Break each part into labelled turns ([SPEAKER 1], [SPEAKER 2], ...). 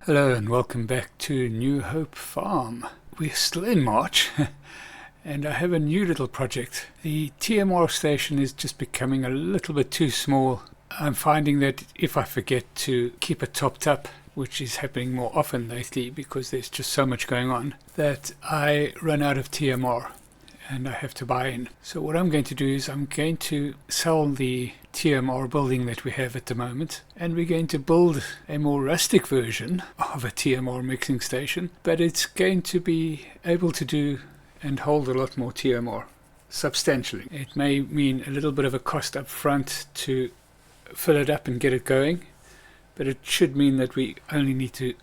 [SPEAKER 1] Hello and welcome back to New Hope Farm. We're still in March and I have a new little project. The TMR station is just becoming a little bit too small. I'm finding that if I forget to keep it topped up, which is happening more often lately because there's just so much going on, that I run out of TMR and I have to buy in. So what I'm going to do is I'm going to sell the TMR building that we have at the moment, and we're going to build a more rustic version of a TMR mixing station, but it's going to be able to do and hold a lot more TMR substantially. It may mean a little bit of a cost up front to fill it up and get it going, but it should mean that we only need to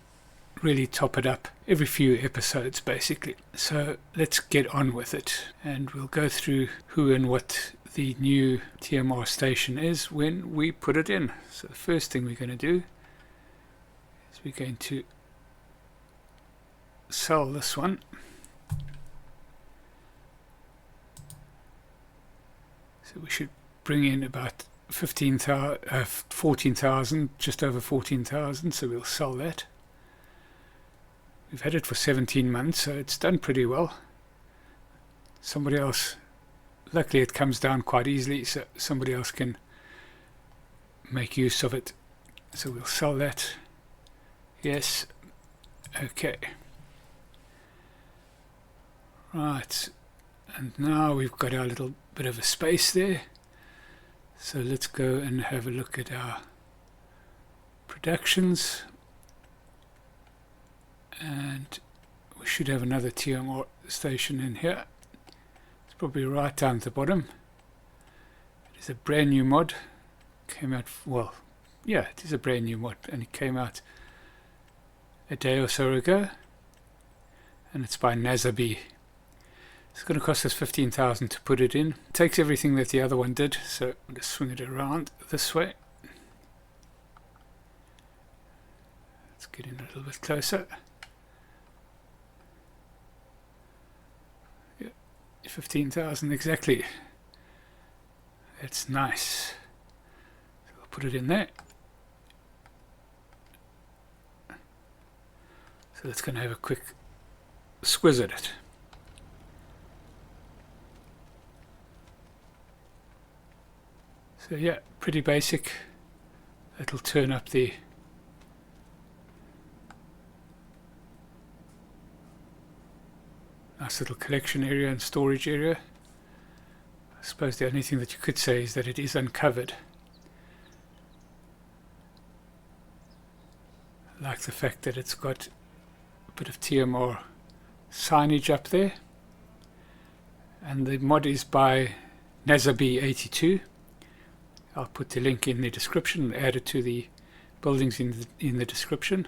[SPEAKER 1] really top it up every few episodes basically. So let's get on with it and we'll go through who and what the new TMR station is when we put it in. So the first thing we're going to do is we're going to sell this one. So we should bring in about 14,000, just over 14,000, so we'll sell that. We've had it for 17 months, so it's done pretty well. Somebody else, luckily it comes down quite easily, so somebody else can make use of it. So we'll sell that. Yes. Okay. Right. And now we've got our little bit of a space there. So let's go and have a look at our productions. And we should have another TMR station in here. It's probably right down at the bottom. It is a brand new mod. Came out, well, yeah, it is a brand new mod, and it came out a day or so ago. And it's by Nazabi. It's going to cost us 15,000 to put it in. It takes everything that the other one did, so I'm just swing it around this way. Let's get in a little bit closer. 15,000 exactly. That's nice. So we'll put it in there. So that's going to have a quick squiz at it. So yeah, pretty basic. That'll turn up the nice little collection area and storage area. I suppose the only thing that you could say is that it is uncovered. I like the fact that it's got a bit of TMR signage up there. And the mod is by Nazabi82. I'll put the link in the description and add it to the buildings in the description.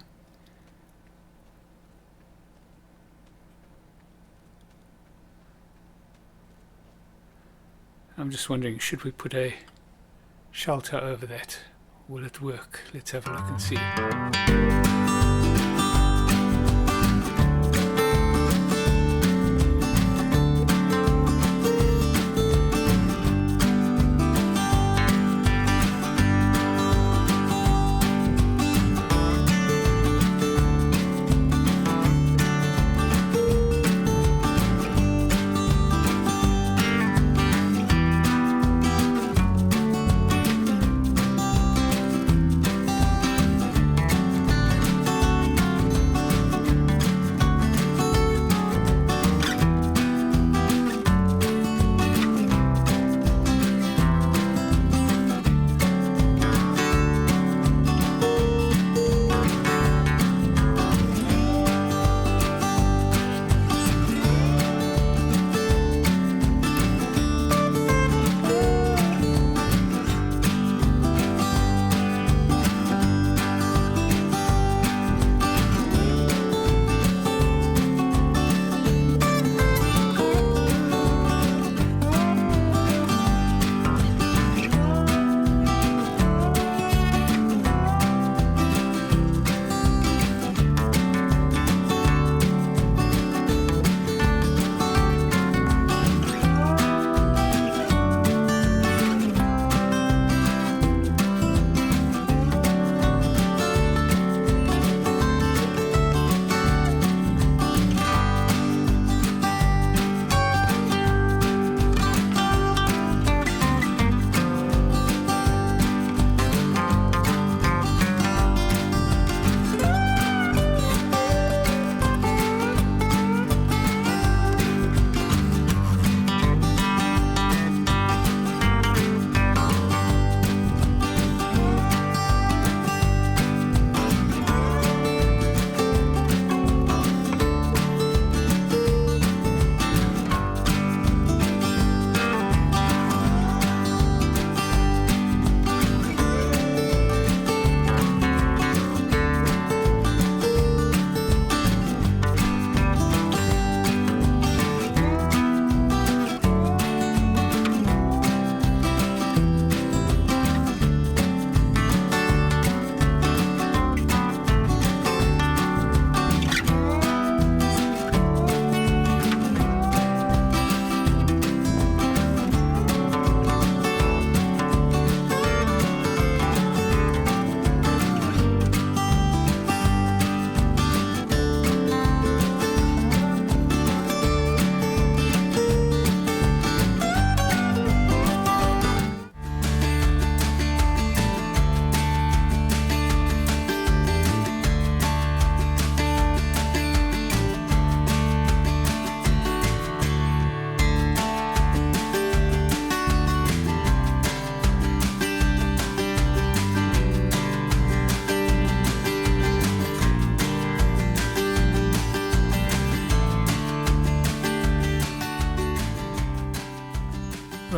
[SPEAKER 1] I'm just wondering, should we put a shelter over that? Will it work? Let's have a look and see.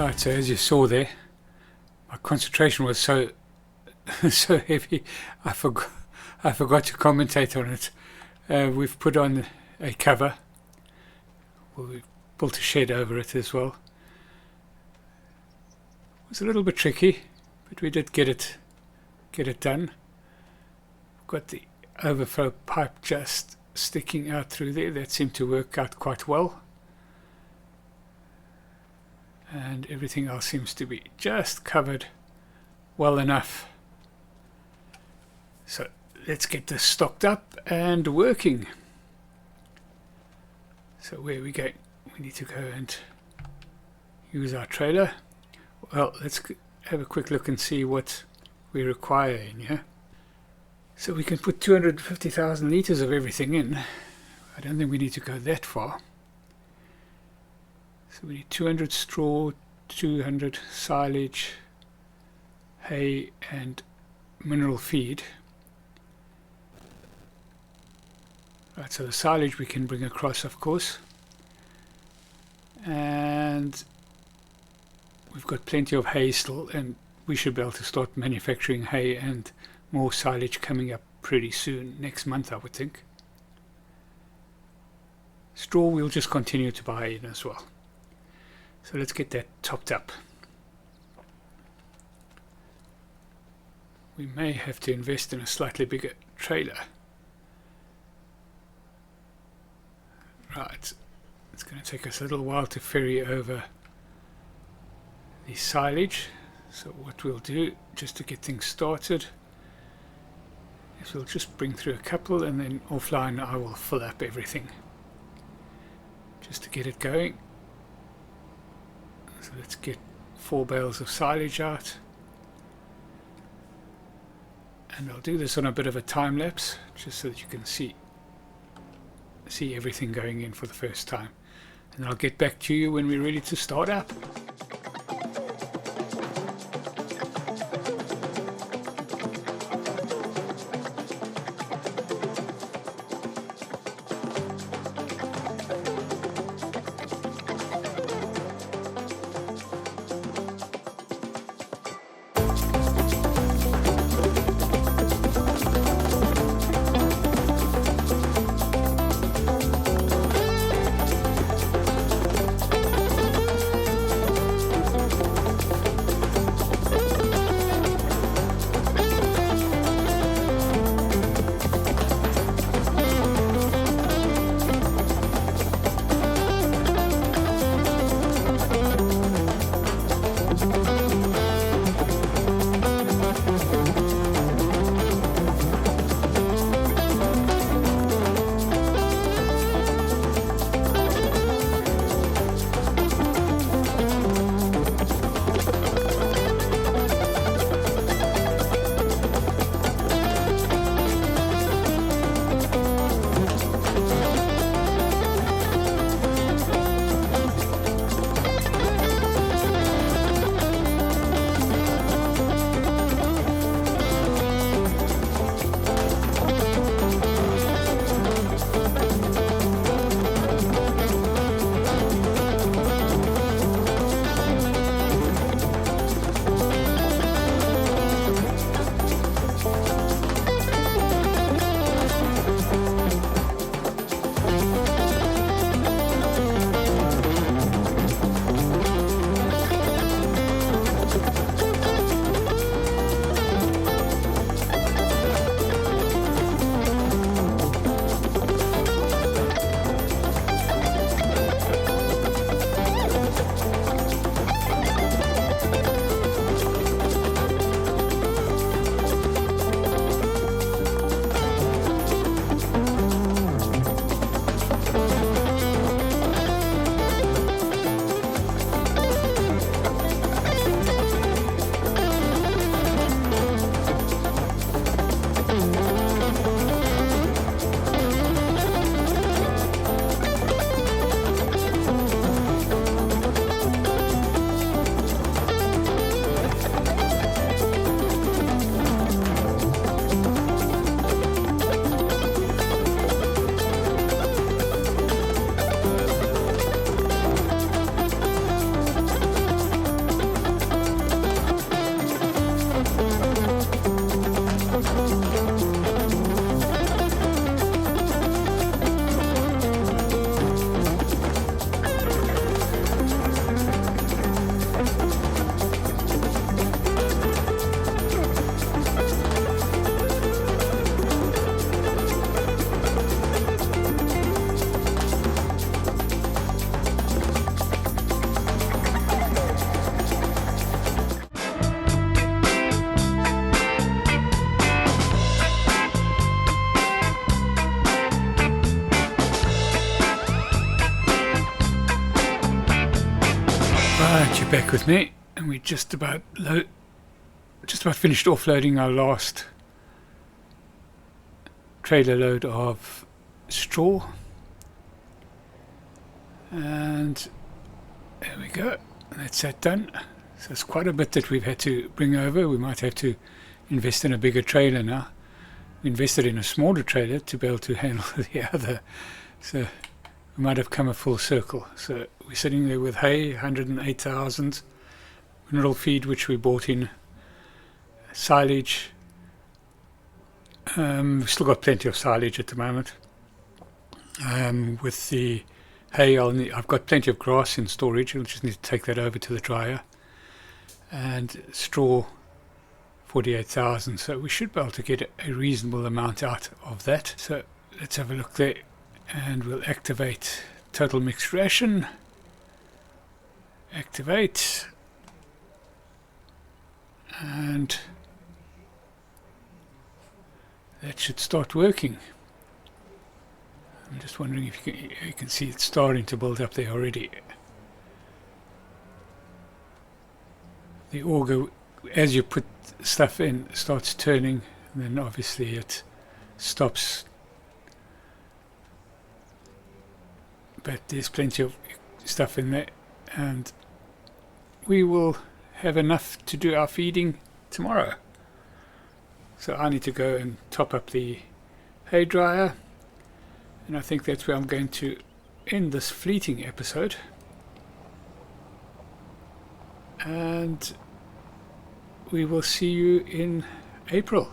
[SPEAKER 1] Right, so as you saw there, my concentration was so heavy, I forgot to commentate on it. We've put on a cover. Well, we've built a shed over it as well. It was a little bit tricky, but we did get it done. We've got the overflow pipe just sticking out through there. That seemed to work out quite well. And everything else seems to be just covered well enough. So let's get this stocked up and working. So where are we going? We need to go and use our trailer. Well, let's have a quick look and see what we require in here. So we can put 250,000 litres of everything in. I don't think we need to go that far. So we need 200 straw, 200 silage, hay and mineral feed. Right, so the silage we can bring across, of course. And we've got plenty of hay still, and we should be able to start manufacturing hay and more silage coming up pretty soon, next month I would think. Straw we'll just continue to buy in as well. So let's get that topped up. We may have to invest in a slightly bigger trailer. Right, it's going to take us a little while to ferry over the silage. So what we'll do, just to get things started, is we'll just bring through a couple, and then offline I will fill up everything just to get it going. So let's get 4 bales of silage out, and I'll do this on a bit of a time lapse just so that you can see everything going in for the first time, and I'll get back to you when we're ready to start up. Back with me, and we just about finished offloading our last trailer load of straw, and there we go, that's that done. So it's quite a bit that we've had to bring over. We might have to invest in a bigger trailer now. We invested in a smaller trailer to be able to handle the other, so we might have come a full circle. So we're sitting there with hay, 108,000, mineral feed which we bought in, silage. We've still got plenty of silage at the moment. With the hay, I've got plenty of grass in storage. I'll just need to take that over to the dryer. And straw, 48,000. So we should be able to get a reasonable amount out of that. So let's have a look there, and we'll activate total mixed ration. Activate, and that should start working. I'm just wondering if you can see it starting to build up there already. The auger, as you put stuff in, starts turning, and then obviously it stops. But there's plenty of stuff in there, and we will have enough to do our feeding tomorrow. So I need to go and top up the hay dryer, and I think that's where I'm going to end this fleeting episode. And we will see you in April.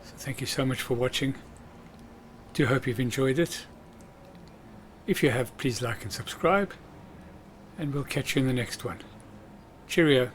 [SPEAKER 1] So thank you so much for watching. Do hope you've enjoyed it. If you have, please like and subscribe, and we'll catch you in the next one. Cheerio.